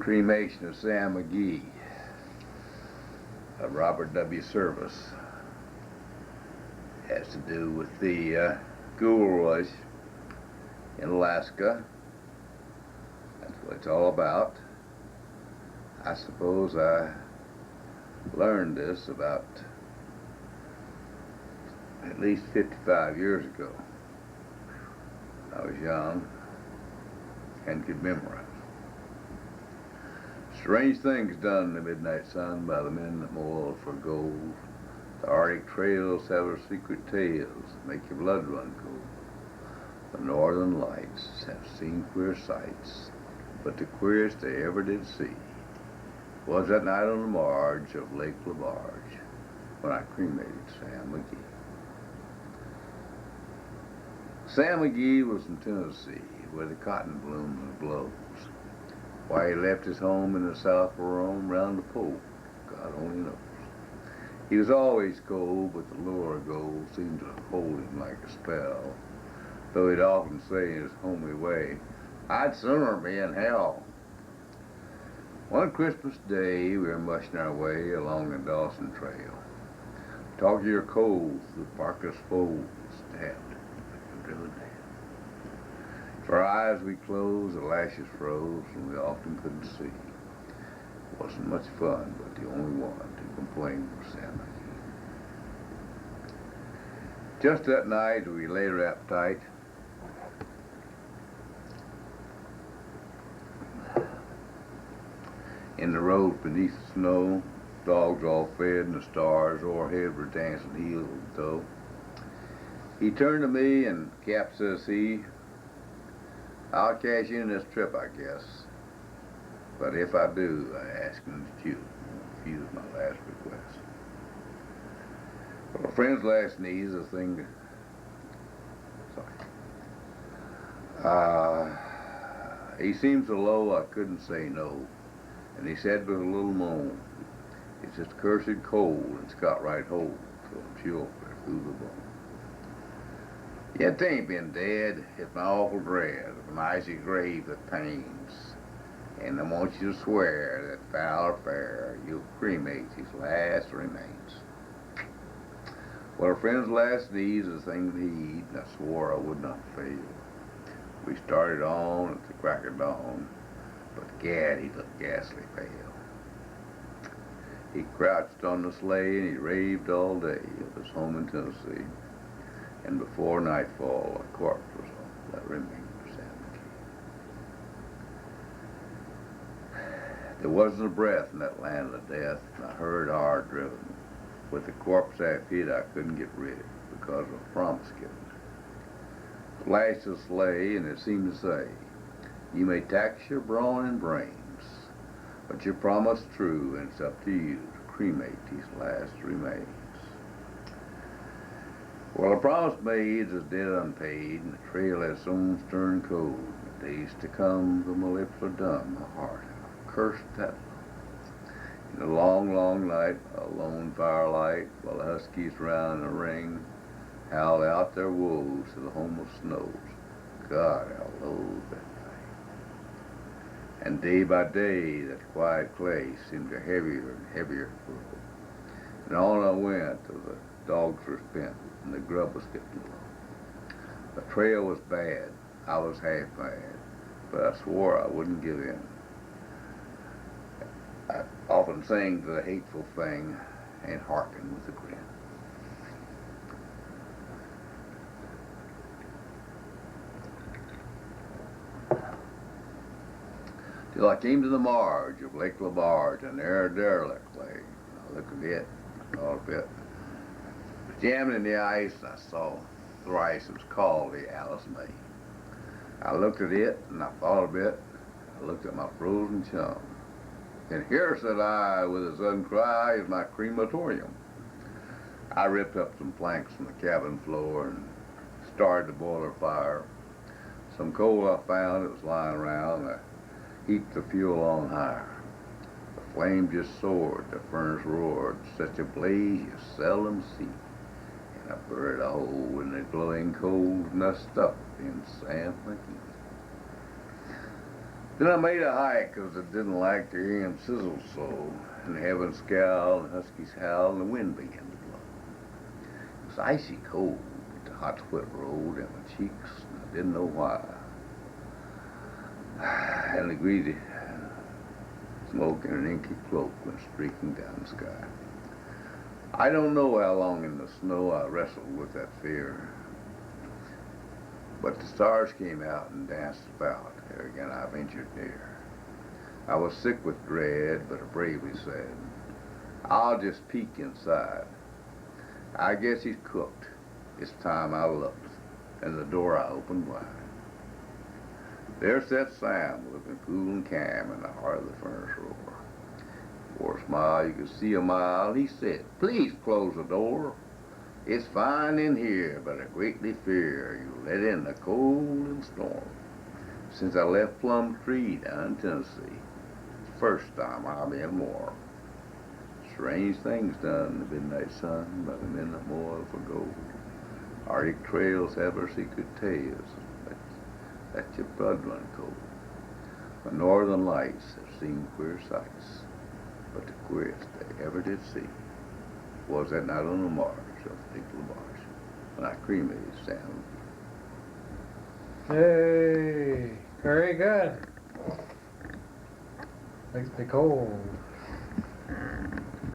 Cremation of Sam McGee of Robert W. Service. Has to do with the gold rush in Alaska. That's what it's all about. I suppose I learned this about at least 55 years ago. I was young and could memorize. Strange things done in the midnight sun by the men that moil for gold. The Arctic trails have their secret tales that make your blood run cold. The northern lights have seen queer sights, but the queerest they ever did see was that night on the marge of Lake Labarge when I cremated Sam McGee. Sam McGee was from Tennessee, where the cotton blooms and blows. Why he left his home in the south for roam round the pole, God only knows. He was always cold, but the lure of gold seemed to hold him like a spell, though he'd often say in his homely way, I'd sooner be in hell. One Christmas day, we were mushing our way along the Dawson Trail. Talk to your coals, the parkless folds stabbed like a driven nail. For our eyes we closed, the lashes froze, and we often couldn't see. It wasn't much fun, but the only one to complain was Sam McGee. Just that night, we lay wrapped tight. In the road beneath the snow, dogs all fed and the stars overhead were dancing heel to toe. He turned to me and, Cap, says he, I'll cash in this trip, I guess. But if I do, I ask him that you refuse my last request. Well, a friend's last need is a thing to... he seemed so low I couldn't say no. And he said with a little moan, it's just cursed cold and it's got right hold, so I'm chill through the bone. Yet they ain't been dead, it's my awful dread of an icy grave that pains. And I want you to swear that foul or fair, you'll cremate his last remains. Well, a friend's last need is a thing to heed, and I swore I would not fail. We started on at the crack of dawn, but gad, he looked ghastly pale. He crouched on the sleigh and he raved all day of his home in Tennessee. And before nightfall, a corpse was on that remained of Sam McGee. There wasn't a breath in that land of death, and I heard hard driven. With the corpse I hid, I couldn't get rid because of a promise given. Flashed the sleigh, and it seemed to say, you may tax your brawn and brains, but your promise true, and it's up to you to cremate these last remains. Well, a promise made is dead unpaid, and the trail has its own stern code. The days to come, though my lips are dumb, my heart I'll curse that love. In the long, long night, a lone firelight, while the huskies round a ring howl out their woes to the homeless snows. God, how loathe that thing. And day by day, that quiet place seemed to heavier and heavier grow. And on I went till the dogs were spent and the grub was getting low. The trail was bad, I was half mad, but I swore I wouldn't give in. I often sang to the hateful thing and hearkened with a grin. Till I came to the marge of Lake Labarge, and there a derelict lay. I looked at it, thought a bit. It was jamming in the ice, and I saw thrice it was called the Alice May. I looked at it, and I thought a bit. I looked at my frozen chum. And here, said I, with a sudden cry, is my crematorium. I ripped up some planks from the cabin floor and started the boiler fire. Some coal I found that was lying around, I heaped the fuel on higher. The flame just soared, the furnace roared, such a blaze you seldom see. And I buried a hole in the glowing coals, and I stuffed in Sam McGee. Then I made a hike 'cause I didn't like to hear him sizzle so, and the heavens scowl, and the huskies howl, and the wind began to blow. It was icy cold, but the hot sweat rolled down my cheeks, and I didn't know why. And the greasy smoke in an inky cloak went streaking down the sky. I don't know how long in the snow I wrestled with that fear, but the stars came out and danced about. There again I ventured near. I was sick with dread, but I bravely said, I'll just peek inside. I guess he's cooked. It's time I looked, and the door I opened wide. There sat Sam, looking cool and calm in the heart of the furnace roar. For a smile you could see a mile, he said, please close the door. It's fine in here, but I greatly fear you let in the cold and storm. Since I left Plum Tree down in Tennessee, it's the first time I've been warm. Strange things done in the midnight sun by the midnight moil for gold. Arctic trails have their secret tales. Let your blood run cold. The northern lights have seen queer sights, but the queerest they ever did see was that night on the marsh of Big Marsh when I cremated Sam. Hey, very good. Makes me cold.